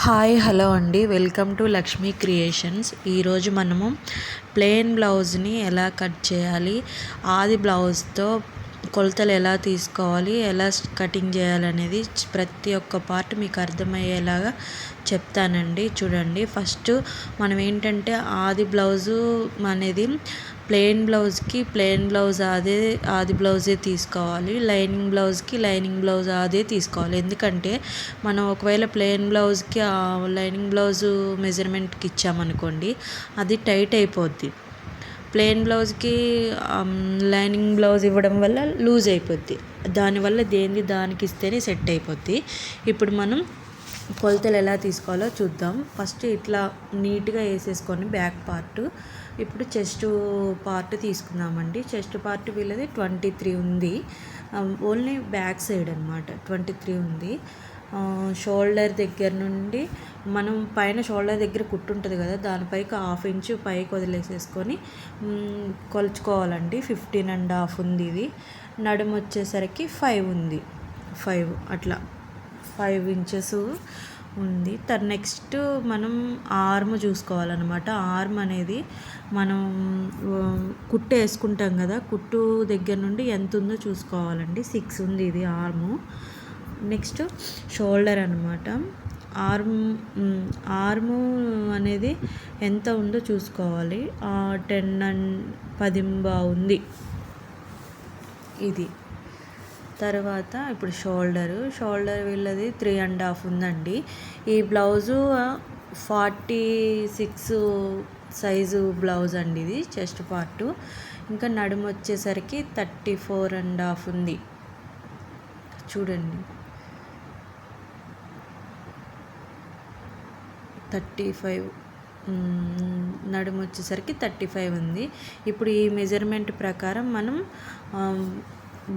Hi hello అండి, welcome to Lakshmi creations. ఈరోజు మనము ప్లెయిన్ బ్లౌజ్ని ఎలా కట్ చేయాలి, ఆది బ్లౌజ్తో కొలతలు ఎలా తీసుకోవాలి, ఎలా కటింగ్ చేయాలనేది ప్రతి ఒక్క పార్ట్ మీకు అర్థమయ్యేలాగా చెప్తానండి. చూడండి, ఫస్ట్ మనం ఏంటంటే ఆది బ్లౌజు అనేది ప్లెయిన్ బ్లౌజ్కి ప్లెయిన్ బ్లౌజ్ ఆది బ్లౌజే తీసుకోవాలి. లైనింగ్ బ్లౌజ్కి లైనింగ్ బ్లౌజ్ అదే తీసుకోవాలి. ఎందుకంటే మనం ఒకవేళ ప్లెయిన్ బ్లౌజ్కి లైనింగ్ బ్లౌజు మెజర్మెంట్కి ఇచ్చామనుకోండి, అది టైట్ అయిపోద్ది. ప్లెయిన్ బ్లౌజ్కి లైనింగ్ బ్లౌజ్ ఇవ్వడం వల్ల లూజ్ అయిపోద్ది. దానివల్ల దానికి ఇస్తేనే సెట్ అయిపోద్ది. ఇప్పుడు మనం కొలతలు ఎలా తీసుకోవాలో చూద్దాం. ఫస్ట్ ఇట్లా నీట్గా వేసేసుకొని బ్యాక్ పార్ట్. ఇప్పుడు చెస్ట్ పార్ట్ తీసుకుందామండి. చెస్ట్ పార్ట్ వీళ్ళది 23 ఉంది, ఓన్లీ బ్యాక్ సైడ్ అనమాట. 23 ఉంది. షోల్డర్ దగ్గర నుండి మనం పైన షోల్డర్ దగ్గర కుట్టు ఉంటుంది కదా, దానిపైకి 1/2 ఇంచు పైకి వదిలేసేసుకొని కొలుచుకోవాలండి. 15.5 ఉంది ఇది. నడుము వచ్చేసరికి 5 ఉంది. 5 అట్లా 5 ఇంచెస్ ఉంది. నెక్స్ట్ మనం ఆర్మ్ చూసుకోవాలన్నమాట. ఆర్మ్ అనేది మనం కుట్టు వేసుకుంటాం కదా, కుట్టు దగ్గర నుండి ఎంత ఉందో చూసుకోవాలండి. 6 ఉంది ఇది ఆర్ము. నెక్స్ట్ షోల్డర్ అనమాట. ఆర్ము అనేది ఎంత ఉందో చూసుకోవాలి. 10 ఉంది ఇది. తర్వాత ఇప్పుడు షోల్డర్ వీళ్ళది 3.5 ఉందండి. ఈ బ్లౌజు 46 సైజు బ్లౌజ్ అండి ఇది, చెస్ట్ పార్టు. ఇంకా నడుము వచ్చేసరికి 34.5 ఉంది. చూడండి, 35 నడుము వచ్చేసరికి 35 ఉంది. ఇప్పుడు ఈ మెజర్మెంట్ ప్రకారం మనం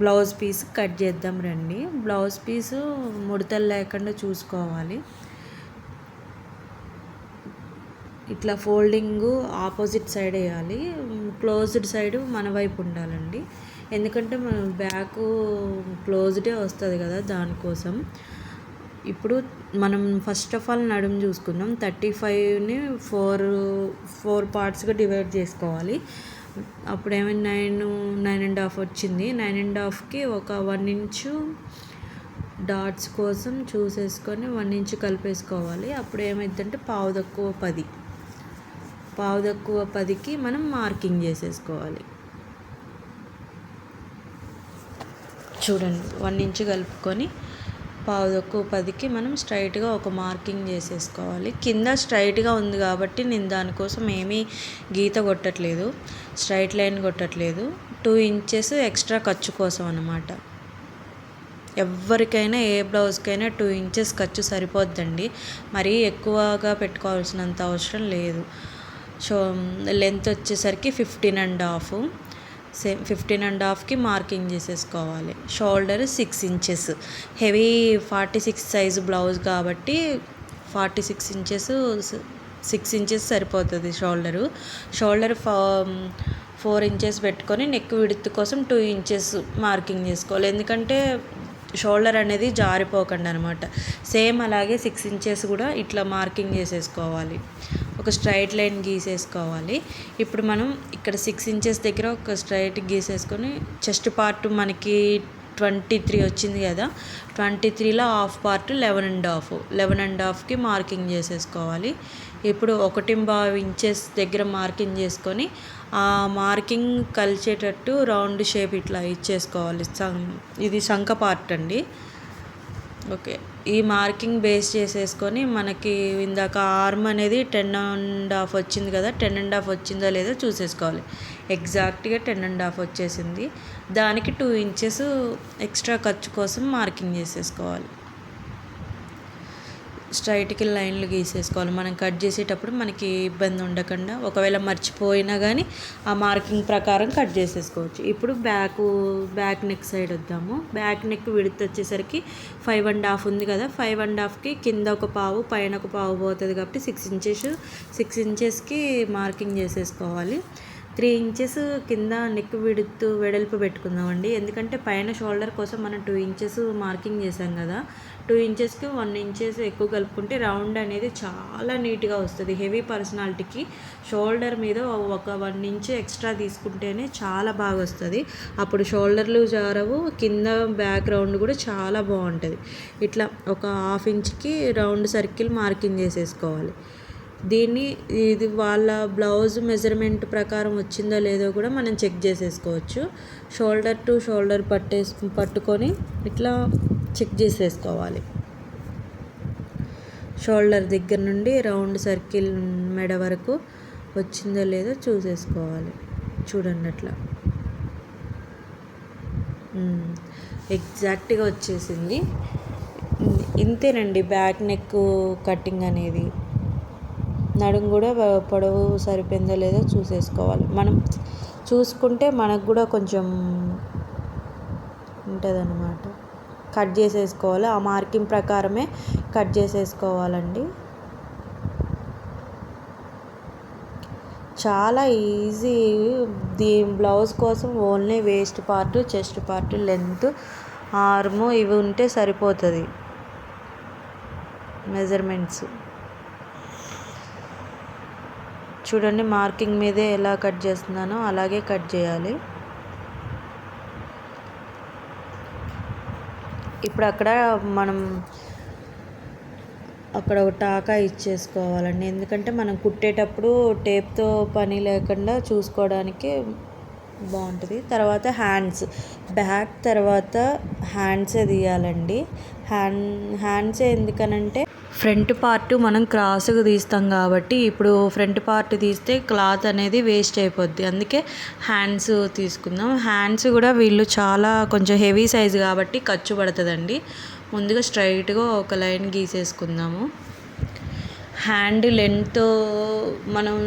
బ్లౌజ్ పీస్ కట్ చేద్దాం రండి. బ్లౌజ్ పీసు ముడతలు లేకుండా చూసుకోవాలి. ఇట్లా ఫోల్డింగు ఆపోజిట్ సైడ్ వేయాలి. క్లోజ్డ్ సైడ్ మన వైపు ఉండాలండి. ఎందుకంటే మన బ్యాక్ క్లోజ్డే వస్తుంది కదా, దానికోసం. ఇప్పుడు మనం ఫస్ట్ ఆఫ్ ఆల్ నడుము చూసుకుందాం. 35ని 4 పార్ట్స్గా డివైడ్ చేసుకోవాలి. అప్పుడు ఏమైనా 9.5 వచ్చింది. 9.5కి ఒక 1 ఇంచు డాట్స్ కోసం చూసేసుకొని 1 ఇంచు కలిపేసుకోవాలి. అప్పుడు ఏమైందంటే 10:10కి మనం మార్కింగ్ చేసేసుకోవాలి. చూడండి, 1 ఇంచు కలుపుకొని 10:10కి మనం స్ట్రైట్గా ఒక మార్కింగ్ చేసేసుకోవాలి. కింద స్ట్రైట్గా ఉంది కాబట్టి నేను దానికోసం ఏమీ గీత కొట్టట్లేదు, స్ట్రైట్ లైన్ కొట్టట్లేదు. 2 ఇంచెస్ ఎక్స్ట్రా ఖర్చు కోసం అన్నమాట. ఎవరికైనా ఏ బ్లౌజ్కైనా 2 ఇంచెస్ ఖర్చు సరిపోద్దండి. మరీ ఎక్కువగా పెట్టుకోవాల్సినంత అవసరం లేదు. లెంత్ వచ్చేసరికి 15.5. 15.5కి మార్కింగ్ చేసేసుకోవాలి. Shoulder 6 inches. Heavy 46 size blouse కాబట్టి 46 ఇంచెస్ 6 ఇంచెస్ సరిపోతుంది. షోల్డర్ 4 ఇంచెస్ పెట్టుకొని నెక్ విడ్త్ కోసం 2 ఇంచెస్ మార్కింగ్ చేసుకోవాలి. ఎందుకంటే షోల్డర్ అనేది జారిపోకండి అనమాట. సేమ్ అలాగే 6 ఇంచెస్ కూడా ఇట్లా మార్కింగ్ చేసేసుకోవాలి. ఒక స్ట్రైట్ లైన్ గీసేసుకోవాలి. ఇప్పుడు మనం ఇక్కడ 6 ఇంచెస్ దగ్గర ఒక స్ట్రైట్ గీసేసుకొని చెస్ట్ పార్ట్ మనకి 23 వచ్చింది కదా, 23లో హాఫ్ పార్ట్ 11.5కి మార్కింగ్ చేసేసుకోవాలి. ఇప్పుడు 1.5 ఇంచెస్ దగ్గర మార్కింగ్ చేసుకొని ఆ మార్కింగ్ కలిసేటట్టు రౌండ్ షేప్ ఇట్లా ఇచ్చేసుకోవాలి. ఇది సంక పార్ట్ అండి. ఓకే, ఈ మార్కింగ్ బేస్ చేసేసుకొని మనకి ఇందాక ఆర్మ్ అనేది 10.5 వచ్చింది కదా, 10.5 వచ్చిందో లేదో చూసేసుకోవాలి. ఎగ్జాక్ట్గా 10.5 వచ్చేసింది. దానికి 2 ఇంచెస్ ఎక్స్ట్రా ఖర్చు కోసం మార్కింగ్ చేసేసుకోవాలి. స్ట్రైట్కి లైన్లు గీసేసుకోవాలి. మనం కట్ చేసేటప్పుడు మనకి ఇబ్బంది ఉండకుండా, ఒకవేళ మర్చిపోయినా కానీ ఆ మార్కింగ్ ప్రకారం కట్ చేసేసుకోవచ్చు. ఇప్పుడు బ్యాక్ నెక్ సైడ్ వద్దాము. బ్యాక్ నెక్ విడ్త్ వచ్చేసరికి 5.5 ఉంది కదా, 5.5కి కింద ఒక పావు పైన ఒక పావు పోతుంది కాబట్టి 6 ఇంచెస్కి మార్కింగ్ చేసేసుకోవాలి. 3 ఇంచెస్ కింద నెక్ వెడల్పు పెట్టుకుందామండి. ఎందుకంటే పైన షోల్డర్ కోసం మనం 2 ఇంచెస్ మార్కింగ్ చేసాం కదా, 2 ఇంచెస్కి 1 ఇంచెస్ ఎక్కువ కలుపుకుంటే రౌండ్ అనేది చాలా నీట్గా వస్తుంది. హెవీ పర్సనాలిటీకి షోల్డర్ మీద ఒక 1 ఇంచ్ ఎక్స్ట్రా తీసుకుంటేనే చాలా బాగా వస్తుంది. అప్పుడు షోల్డర్లు జారవు, కింద బ్యాక్ రౌండ్ కూడా చాలా బాగుంటుంది. ఇట్లా ఒక 1/2 ఇంచ్కి రౌండ్ సర్కిల్ మార్కింగ్ చేసేసుకోవాలి. ఇది వాళ్ళ బ్లౌజ్ మెజర్మెంట్ ప్రకారం వచ్చిందో లేదో కూడా మనం చెక్ చేసేసుకోవచ్చు. షోల్డర్ టు షోల్డర్ పట్టుకొని ఇట్లా చెక్ చేసేసుకోవాలి. షోల్డర్ దగ్గర నుండి రౌండ్ సర్కిల్ మెడ వరకు వచ్చిందో లేదో చూసేసుకోవాలి. చూడండి అట్లా ఎగ్జాక్ట్గా వచ్చేసింది. ఇంతేనండి బ్యాక్ నెక్ కటింగ్ అనేది. నడుము కూడా పొడవు సరిపోయిందో లేదో చూసేసుకోవాలి. మనం చూసుకుంటే మనకు కూడా కొంచెం ఉంటుందన్నమాట. కట్ చేసేసుకోవాలి. ఆ మార్కింగ్ ప్రకారమే కట్ చేసేసుకోవాలండి. చాలా ఈజీ. బ్లౌజ్ కోసం only waste part, chest part, length, arm ఇవి ఉంటే సరిపోతుంది మెజర్మెంట్స్. చూడండి మార్కింగ్ మీదే ఎలా కట్ చేస్తున్నానో అలాగే కట్ చేయాలి. ఇప్పుడు మనం అక్కడ ఒక టాకా ఇచ్చేసుకోవాలండి. ఎందుకంటే మనం కుట్టేటప్పుడు టేప్తో పని లేకుండా చూసుకోవడానికి బాగుంటుంది. తర్వాత బ్యాక్ తర్వాత హ్యాండ్సే తీయాలండి. హ్యాండ్సే ఎందుకనంటే ఫ్రంట్ పార్ట్ మనం క్రాస్గా తీస్తాం కాబట్టి ఇప్పుడు ఫ్రంట్ పార్ట్ తీస్తే క్లాత్ అనేది వేస్ట్ అయిపోద్ది. అందుకే హ్యాండ్స్ తీసుకుందాం. హ్యాండ్స్ కూడా వీళ్ళు చాలా కొంచెం హెవీ సైజు కాబట్టి ఖర్చు పడుతుందండి. ముందుగా స్ట్రైట్గా ఒక లైన్ గీసేసుకుందాము. హ్యాండ్ లెంత్ మనం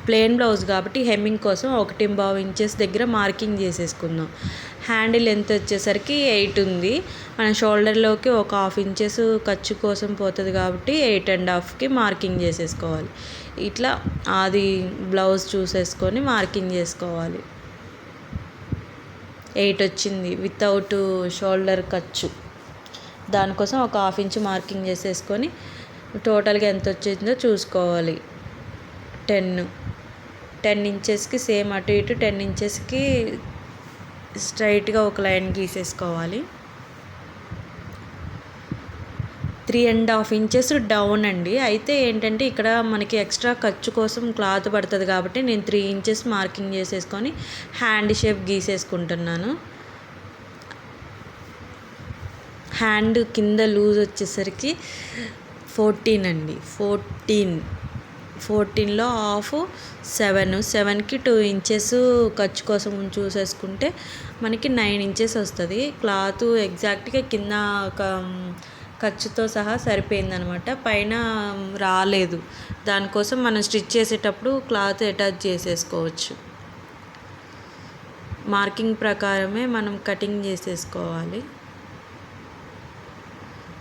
ప్లెయిన్ బ్లౌజ్ కాబట్టి హెమ్మింగ్ కోసం 1.5 ఇంచెస్ దగ్గర మార్కింగ్ చేసేసుకుందాం. హ్యాండ్ లెంత్ వచ్చేసరికి 8 ఉంది. మన షోల్డర్లోకి ఒక 1/2 ఇంచెస్ ఖర్చు కోసం పోతుంది కాబట్టి 8.5కి మార్కింగ్ చేసేసుకోవాలి. ఇట్లా అది బ్లౌజ్ చూసేసుకొని మార్కింగ్ చేసుకోవాలి. 8 వచ్చింది వితౌట్ షోల్డర్ ఖర్చు. దానికోసం ఒక 1/2 ఇంచ్ మార్కింగ్ చేసేసుకొని టోటల్గా ఎంత వచ్చిందో చూసుకోవాలి. 10 ఇంచెస్కి సేమ్ అటు ఇటు 10 ఇంచెస్కి స్ట్రైట్గా ఒక లైన్ గీసేసుకోవాలి. 3.5 ఇంచెస్ డౌన్ అండి. అయితే ఏంటంటే ఇక్కడ మనకి ఎక్స్ట్రా ఖర్చు కోసం క్లాత్ పడుతుంది కాబట్టి నేను 3 ఇంచెస్ మార్కింగ్ చేసేసుకొని హ్యాండ్ షేప్ గీసేసుకుంటున్నాను. హ్యాండ్ కింద లూజ్ వచ్చేసరికి 14 అండి. 14లో హాఫ్ 7కి 2 ఇంచెస్ ఖర్చు కోసం చూసేసుకుంటే మనకి 9 ఇంచెస్ వస్తుంది. క్లాత్ ఎగ్జాక్ట్గా కింద ఖర్చుతో సహా సరిపోయిందనమాట. పైన రాలేదు. దానికోసం మనం స్టిచ్ చేసేటప్పుడు క్లాత్ అటాచ్ చేసేసుకోవచ్చు. మార్కింగ్ ప్రకారమే మనం కటింగ్ చేసేసుకోవాలి.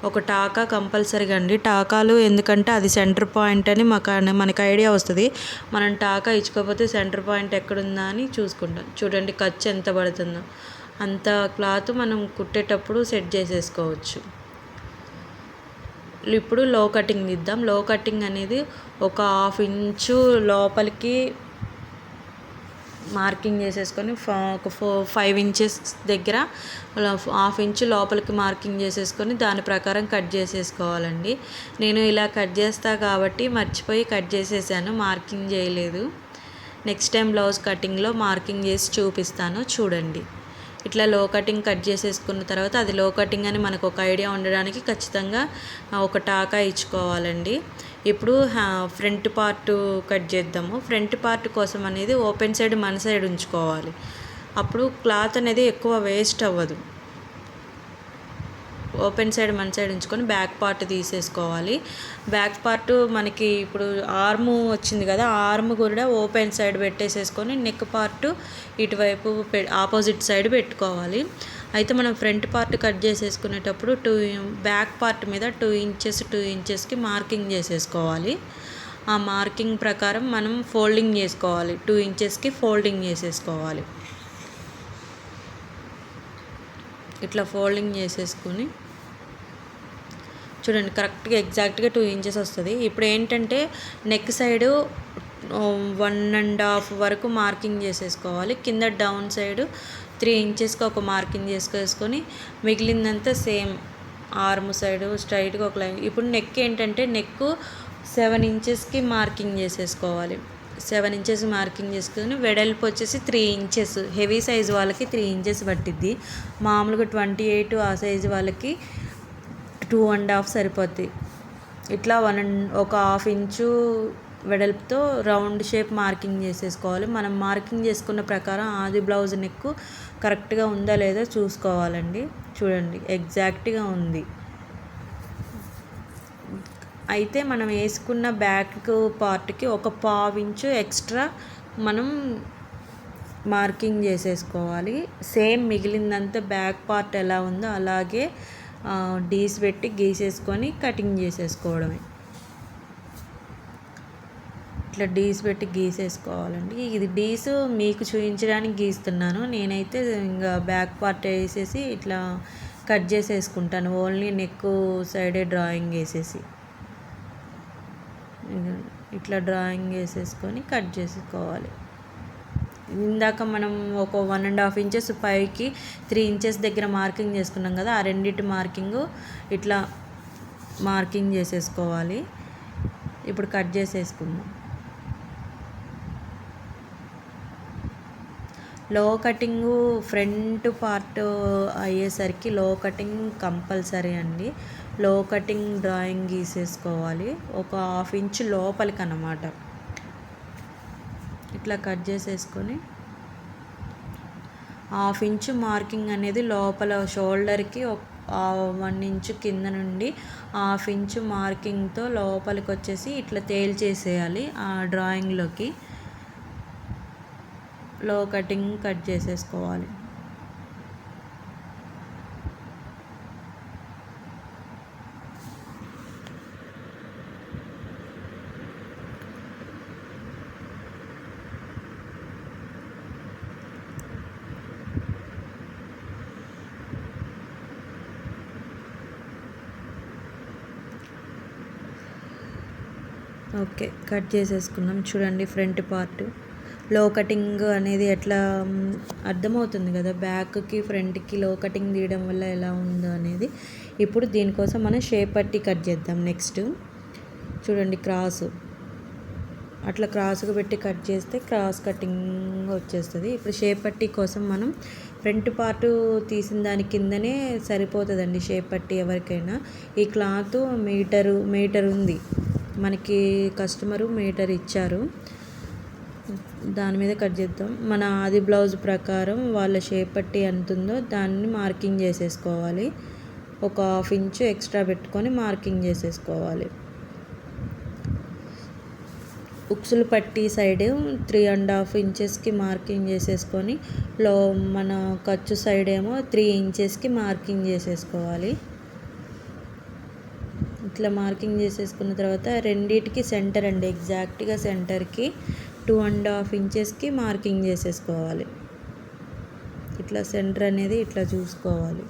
ఒక టాకా కంపల్సరీగా అండి. టాకాలు ఎందుకంటే అది సెంటర్ పాయింట్ అని మనకి ఐడియా వస్తుంది. మనం టాకా ఇచ్చుకోకపోతే సెంటర్ పాయింట్ ఎక్కడుందా అని చూసుకుంటాం. చూడండి ఖర్చు ఎంత పడుతుందో అంత క్లాత్ మనం కుట్టేటప్పుడు సెట్ చేసేసుకోవచ్చు. ఇప్పుడు లో కటింగ్ తీద్దాం. లో కటింగ్ అనేది ఒక 1/2 ఇంచు లోపలికి మార్కింగ్ చేసేసుకొని ఒక 5 ఇంచెస్ దగ్గర 1/2 ఇంచు లోపలికి మార్కింగ్ చేసేసుకొని దాని ప్రకారం కట్ చేసేసుకోవాలండి. నేను ఇలా కట్ చేస్తా కాబట్టి మర్చిపోయి కట్ చేసేసాను, మార్కింగ్ చేయలేదు. నెక్స్ట్ టైం బ్లౌజ్ కటింగ్లో మార్కింగ్ చేసి చూపిస్తాను చూడండి. ఇట్లా లో కటింగ్ కట్ చేసేసుకున్న తర్వాత అది లో కటింగ్ అని మనకు ఒక ఐడియా ఉండడానికి ఖచ్చితంగా ఒక టాకా ఇచ్చుకోవాలండి. ఇప్పుడు ఫ్రంట్ పార్ట్ కట్ చేద్దాము. ఫ్రంట్ పార్ట్ కోసం అనేది ఓపెన్ సైడ్ మన సైడ్ ఉంచుకోవాలి. అప్పుడు క్లాత్ అనేది ఎక్కువ వేస్ట్ అవ్వదు. ఓపెన్ సైడ్ మన సైడ్ ఉంచుకొని బ్యాక్ పార్ట్ తీసేసుకోవాలి. బ్యాక్ పార్ట్ మనకి ఇప్పుడు ఆర్మ్ వచ్చింది కదా, ఆర్మ్ కూడా ఓపెన్ సైడ్ పెట్టేసేసుకొని నెక్ పార్ట్ ఇటువైపు ఆపోజిట్ సైడ్ పెట్టుకోవాలి. అయితే మనం ఫ్రంట్ పార్ట్ కట్ చేసేసుకునేటప్పుడు బ్యాక్ పార్ట్ మీద 2 ఇంచెస్కి మార్కింగ్ చేసేసుకోవాలి. ఆ మార్కింగ్ ప్రకారం మనం ఫోల్డింగ్ చేసుకోవాలి. 2 ఇంచెస్కి ఫోల్డింగ్ చేసేసుకోవాలి. ఇట్లా ఫోల్డింగ్ చేసేసుకొని చూడండి కరెక్ట్గా ఎగ్జాక్ట్గా 2 ఇంచెస్ వస్తుంది. ఇప్పుడు ఏంటంటే నెక్ సైడు 1.5 వరకు మార్కింగ్ చేసేసుకోవాలి. కింద డౌన్ సైడు 3 ఇంచెస్కి ఒక మార్కింగ్ చేసుకొని మిగిలిందంతా సేమ్ ఆర్మ్ సైడు స్ట్రైట్గా ఒక లైన్. ఇప్పుడు నెక్ ఏంటంటే నెక్ 7 ఇంచెస్కి మార్కింగ్ చేసేసుకోవాలి. 7 ఇంచెస్ మార్కింగ్ చేసుకొని వెడల్పు వచ్చేసి 3 ఇంచెస్. హెవీ సైజు వాళ్ళకి 3 ఇంచెస్ పట్టిద్ది. మామూలుగా 28 ఆ సైజు వాళ్ళకి 2.5 సరిపోద్ది. ఇట్లా ఒక హాఫ్ ఇంచు వెడల్పుతో రౌండ్ షేప్ మార్కింగ్ చేసేసుకోవాలి. మనం మార్కింగ్ చేసుకున్న ప్రకారం ఆది బ్లౌజ్ నెక్ కరెక్ట్గా ఉందా లేదో చూసుకోవాలండి. చూడండి ఎగ్జాక్ట్గా ఉంది. అయితే మనం వేసుకున్న బ్యాక్ పార్ట్కి ఒక 1/2 ఇంచు ఎక్స్ట్రా మనం మార్కింగ్ చేసేసుకోవాలి. సేమ్ మిగిలిందంతా బ్యాక్ పార్ట్ ఎలా ఉందో అలాగే డీస్ పెట్టి గీసేసుకొని కటింగ్ చేసేసుకోవడమే. ఇట్లా డీస్ పెట్టి గీసేసుకోవాలండి. ఇది డీస్ మీకు చూపించడానికి గీస్తున్నాను. నేనైతే ఇంకా బ్యాక్ పార్ట్ వేసేసి ఇట్లా కట్ చేసేసుకుంటాను. ఓన్లీ నెక్ సైడే డ్రాయింగ్ వేసేసి ఇట్లా డ్రాయింగ్ వేసేసుకొని కట్ చేసుకోవాలి. ఇందాక మనం ఒక 1.5 ఇంచెస్ పైకి 3 ఇంచెస్ దగ్గర మార్కింగ్ చేసుకున్నాం కదా, ఆ రెండింటి మార్కింగ్ ఇట్లా మార్కింగ్ చేసేసుకోవాలి. ఇప్పుడు కట్ చేసేసుకుందాం. లో కటింగు ఫ్రంట్ పార్ట్ అయ్యేసరికి లో కటింగ్ కంపల్సరీ అండి. లో కటింగ్ డ్రాయింగ్ గీసేసుకోవాలి ఒక 1/2 ఇంచు లోపలికి అన్నమాట. ఇట్లా కట్ చేసేసుకొని 1/2 ఇంచు మార్కింగ్ అనేది లోపల షోల్డర్కి 1 ఇంచు కింద నుండి 1/2 ఇంచు మార్కింగ్తో లోపలికి వచ్చేసి ఇట్లా తేల్చేసేయాలి. ఆ డ్రాయింగ్లోకి లో కటింగ్ కట్ చేసేసుకోవాలి. ఓకే, కట్ చేసేసుకున్నాం. చూడండి ఫ్రంట్ పార్ట్ లో కటింగ్ అనేది ఎట్లా అర్థమవుతుంది కదా, బ్యాక్కి ఫ్రంట్కి లో కటింగ్ తీయడం వల్ల ఎలా ఉందో అనేది. ఇప్పుడు దీనికోసం మనం షేప్ పట్టి కట్ చేద్దాం. నెక్స్ట్ చూడండి అట్లా క్రాస్గా పెట్టి కట్ చేస్తే క్రాస్ కటింగ్ వచ్చేస్తుంది. ఇప్పుడు షేప్ పట్టి కోసం మనం ఫ్రంట్ పార్ట్ తీసిన దాని కిందనే సరిపోతుందండి షేప్ పట్టి ఎవరికైనా. ఈ క్లాత్ మీటర్ ఉంది మనకి, కస్టమరు మీటర్ ఇచ్చారు, దాని మీద కట్ చేద్దాం. మన ఆది బ్లౌజ్ ప్రకారం వాళ్ళ షేప్ పట్టి ఎంత ఉందో దాన్ని మార్కింగ్ చేసేసుకోవాలి. ఒక 1/2 ఇంచు ఎక్స్ట్రా పెట్టుకొని మార్కింగ్ చేసేసుకోవాలి. ఉక్సులు పట్టి సైడ్ 3.5 ఇంచెస్కి మార్కింగ్ చేసేసుకొని మన ఖర్చు సైడ్ ఏమో 3 ఇంచెస్కి మార్కింగ్ చేసేసుకోవాలి. ఇట్లా మార్కింగ్ చేసేసుకున్న తర్వాత రెండిటికి సెంటర్ అండి, ఎగ్జాక్ట్గా సెంటర్కి 2.5 ఇంచెస్కి మార్కింగ్ చేసేసుకోవాలి. ఇట్లా సెంటర్ అనేది ఇట్లా చూసుకోవాలి.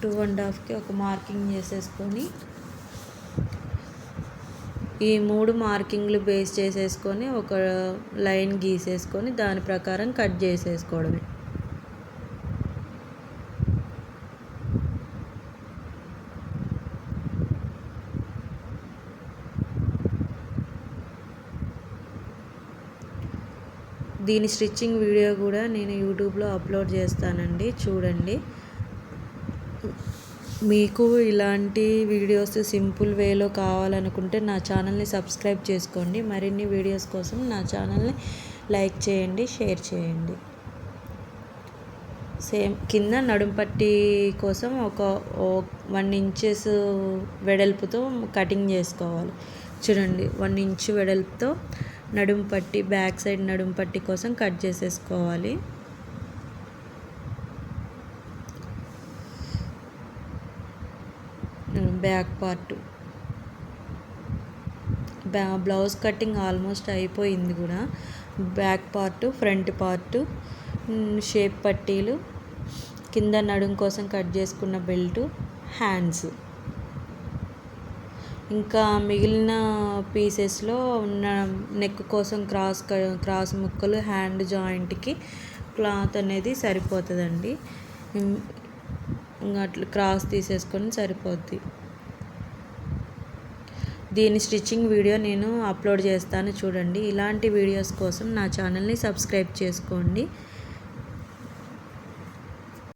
2.5కి ఒక మార్కింగ్ చేసేసుకొని ఈ 3 మార్కింగ్లు బేస్ చేసేసుకొని ఒక లైన్ గీసేసుకొని దాని ప్రకారం కట్ చేసేసుకోవడమే. దీని స్టిచ్చింగ్ వీడియో కూడా నేను యూట్యూబ్లో అప్లోడ్ చేస్తానండి, చూడండి. మీకు ఇలాంటి వీడియోస్ సింపుల్ వేలో కావాలనుకుంటే నా ఛానల్ని సబ్స్క్రైబ్ చేసుకోండి. మరిన్ని వీడియోస్ కోసం నా ఛానల్ని లైక్ చేయండి, షేర్ చేయండి. సేమ్ కింద నడుం పట్టి కోసం ఒక 1 ఇంచెస్ వెడల్పుతో కటింగ్ చేసుకోవాలి. చూడండి 1 ఇంచు వెడల్పుతో నడుం పట్టి, బ్యాక్ సైడ్ నడుం పట్టి కోసం కట్ చేసేసుకోవాలి. Back part blouse cutting almost అయిపోయింది కూడా. Back part, front part, shape పట్టీలు, కింద నడుం కోసం కట్ చేసుకున్న బెల్ట్, హ్యాండ్స్ ఇంకా మిగిలిన పీసెస్లో ఉన్న నెక్ కోసం క్రాస్ ముక్కలు హ్యాండ్ జాయింట్కి క్లాత్ అనేది సరిపోతుందండి. ఇంకా అట్లా క్రాస్ తీసేసుకొని సరిపోద్ది. దీని స్టిచ్చింగ్ వీడియో నేను అప్లోడ్ చేస్తాను చూడండి. ఇలాంటి వీడియోస్ కోసం నా ఛానల్ని సబ్స్క్రైబ్ చేసుకోండి.